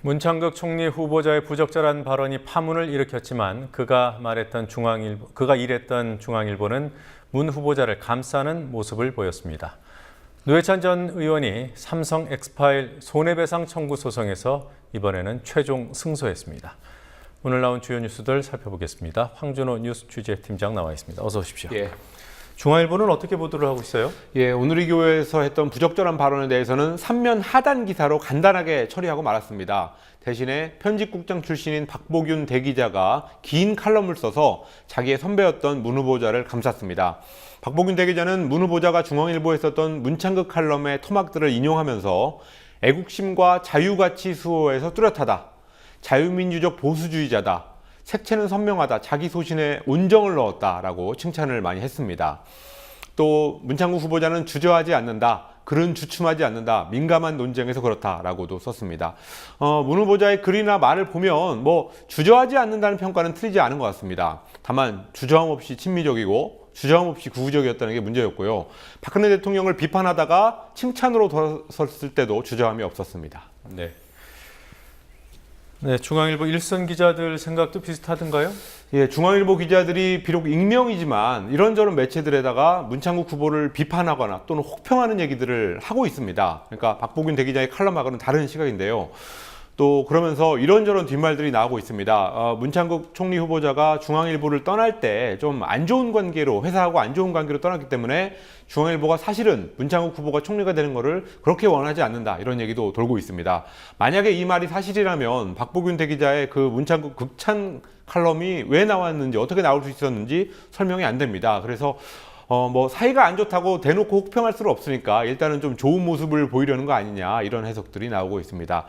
문창극 총리 후보자의 부적절한 발언이 파문을 일으켰지만 그가 일했던 중앙일보는 문 후보자를 감싸는 모습을 보였습니다. 노회찬 전 의원이 삼성 엑스파일 손해배상 청구 소송에서 이번에는 최종 승소했습니다. 오늘 나온 주요 뉴스들 살펴보겠습니다. 황준호 뉴스 취재팀장 나와 있습니다. 어서 오십시오. 예. 중앙일보는 어떻게 보도를 하고 있어요? 예, 오늘이교에서 했던 부적절한 발언에 대해서는 3면 하단 기사로 간단하게 처리하고 말았습니다. 대신에 편집국장 출신인 박보균 대기자가 긴 칼럼을 써서 자기의 선배였던 문 후보자를 감쌌습니다. 박보균 대기자는 문 후보자가 중앙일보에 썼던 문창극 칼럼의 토막들을 인용하면서 애국심과 자유가치 수호에서 뚜렷하다. 자유민주적 보수주의자다. 색채는 선명하다. 자기 소신에 온정을 넣었다라고 칭찬을 많이 했습니다. 또 문창국 후보자는 주저하지 않는다. 글은 주춤하지 않는다. 민감한 논쟁에서 그렇다라고도 썼습니다. 문 후보자의 글이나 말을 보면 주저하지 않는다는 평가는 틀리지 않은 것 같습니다. 다만 주저함 없이 친미적이고 주저함 없이 구구적이었다는 게 문제였고요. 박근혜 대통령을 비판하다가 칭찬으로 돌아섰을 때도 주저함이 없었습니다. 네, 중앙일보 일선 기자들 생각도 비슷하던가요? 예, 중앙일보 기자들이 비록 익명이지만 이런저런 매체들에다가 문창국 후보를 비판하거나 또는 혹평하는 얘기들을 하고 있습니다. 그러니까 박보균 대기자의 칼럼하고는 다른 시각인데요. 또 그러면서 이런저런 뒷말들이 나오고 있습니다. 문창국 총리 후보자가 중앙일보를 떠날 때 좀 안 좋은 관계로, 회사하고 안 좋은 관계로 떠났기 때문에 중앙일보가 사실은 문창국 후보가 총리가 되는 것을 그렇게 원하지 않는다, 이런 얘기도 돌고 있습니다. 만약에 이 말이 사실이라면 박보균 대기자의 그 문창국 극찬 칼럼이 왜 나왔는지, 어떻게 나올 수 있었는지 설명이 안 됩니다. 그래서 사이가 안 좋다고 대놓고 혹평할 수는 없으니까 일단은 좀 좋은 모습을 보이려는 거 아니냐, 이런 해석들이 나오고 있습니다.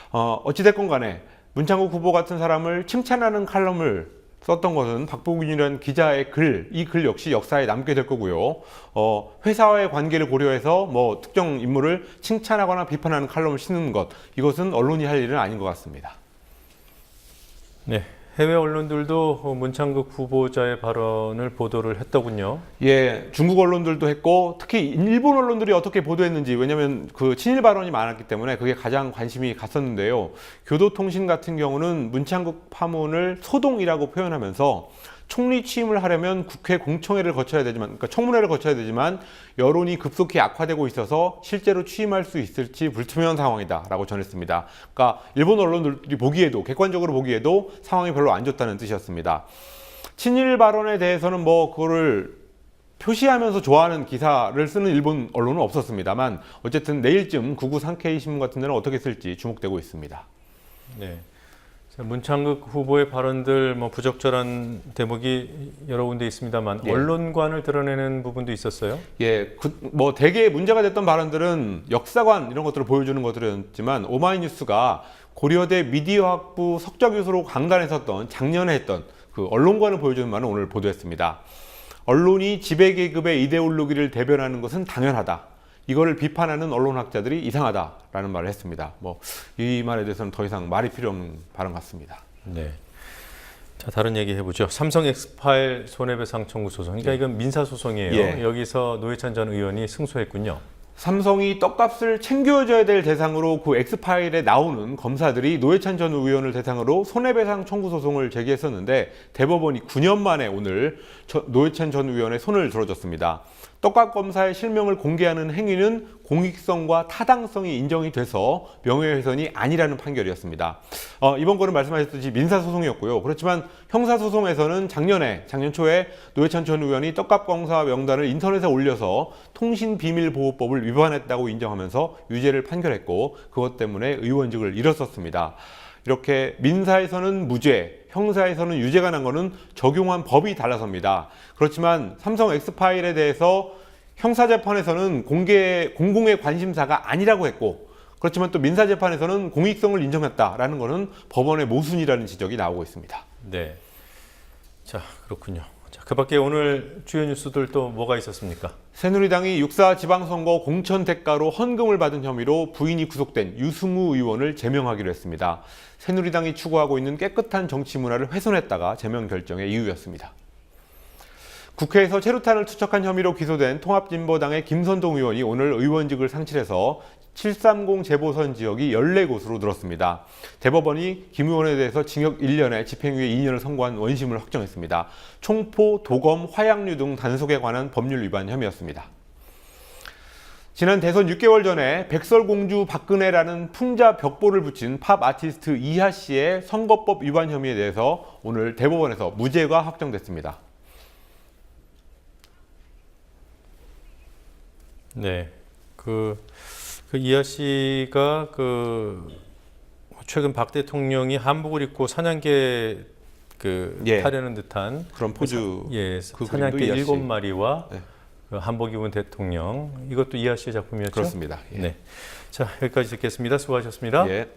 어찌됐건 간에 문창국 후보 같은 사람을 칭찬하는 칼럼을 썼던 것은 박보균이라는 기자의 글, 이 글 역시 역사에 남게 될 거고요. 회사와의 관계를 고려해서 특정 인물을 칭찬하거나 비판하는 칼럼을 쓰는 것, 이것은 언론이 할 일은 아닌 것 같습니다. 네, 해외 언론들도 문창극 후보자의 발언을 보도를 했더군요. 예, 중국 언론들도 했고 특히 일본 언론들이 어떻게 보도했는지, 왜냐하면 그 친일 발언이 많았기 때문에 그게 가장 관심이 갔었는데요. 교도통신 같은 경우는 문창극 파문을 소동이라고 표현하면서 총리 취임을 하려면 국회 공청회를 거쳐야 되지만, 그러니까 청문회를 거쳐야 되지만 여론이 급속히 악화되고 있어서 실제로 취임할 수 있을지 불투명한 상황이다라고 전했습니다. 그러니까 일본 언론들이 보기에도, 객관적으로 보기에도 상황이 별로 안 좋다는 뜻이었습니다. 친일 발언에 대해서는 그거를 표시하면서 좋아하는 기사를 쓰는 일본 언론은 없었습니다만 어쨌든 내일쯤 구구 산케이 신문 같은 데는 어떻게 쓸지 주목되고 있습니다. 네. 문창극 후보의 발언들 부적절한 대목이 여러 군데 있습니다만 예. 언론관을 드러내는 부분도 있었어요? 예, 대개 문제가 됐던 발언들은 역사관 이런 것들을 보여주는 것들이었지만 오마이뉴스가 고려대 미디어학부 석좌교수로 강단했었던 작년에 했던 그 언론관을 보여주는 말은 오늘 보도했습니다. 언론이 지배계급의 이데올로기를 대변하는 것은 당연하다. 이거를 비판하는 언론학자들이 이상하다라는 말을 했습니다. 이 말에 대해서는 더 이상 말이 필요 없는 발언 같습니다. 네. 자, 다른 얘기 해보죠. 삼성 엑스파일 손해배상 청구 소송. 그러니까 이건 민사 소송이에요. 예. 여기서 노회찬 전 의원이 승소했군요. 삼성이 떡값을 챙겨줘야 될 대상으로 그 엑스파일에 나오는 검사들이 노회찬 전 의원을 대상으로 손해배상 청구 소송을 제기했었는데 대법원이 9년 만에 오늘 노회찬 전 의원의 손을 들어줬습니다. 떡값 검사의 실명을 공개하는 행위는 공익성과 타당성이 인정이 돼서 명예훼손이 아니라는 판결이었습니다. 이번 거는 말씀하셨듯이 민사소송이었고요. 그렇지만 형사소송에서는 작년 초에 노회찬 전 의원이 떡값 검사 명단을 인터넷에 올려서 통신비밀보호법을 위반했다고 인정하면서 유죄를 판결했고 그것 때문에 의원직을 잃었었습니다. 이렇게 민사에서는 무죄, 형사에서는 유죄가 난 거는 적용한 법이 달라서입니다. 그렇지만 삼성 엑스파일에 대해서 형사재판에서는 공공의 관심사가 아니라고 했고, 그렇지만 또 민사재판에서는 공익성을 인정했다라는 것은 법원의 모순이라는 지적이 나오고 있습니다. 네. 자, 그렇군요. 자, 그 밖에 오늘 주요 뉴스들 또 뭐가 있었습니까? 새누리당이 6.4 지방선거 공천 대가로 헌금을 받은 혐의로 부인이 구속된 유승우 의원을 제명하기로 했습니다. 새누리당이 추구하고 있는 깨끗한 정치 문화를 훼손했다가 제명 결정의 이유였습니다. 국회에서 최루탄을 투척한 혐의로 기소된 통합진보당의 김선동 의원이 오늘 의원직을 상실해서 730 재보선 지역이 14곳으로 늘었습니다. 대법원이 김 의원에 대해서 징역 1년에 집행유예 2년을 선고한 원심을 확정했습니다. 총포, 도검, 화약류 등 단속에 관한 법률 위반 혐의였습니다. 지난 대선 6개월 전에 백설공주 박근혜라는 풍자 벽보를 붙인 팝 아티스트 이하 씨의 선거법 위반 혐의에 대해서 오늘 대법원에서 무죄가 확정됐습니다. 네, 이하 씨가 최근 박 대통령이 한복을 입고 사냥개 예. 타려는 듯한 그런 포즈. 예, 그 사냥개 그림도 이하 씨. 7마리와 네. 한복 입은 대통령 이것도 이하 씨의 작품이었죠? 그렇습니다. 예. 네, 자 여기까지 듣겠습니다. 수고하셨습니다. 예.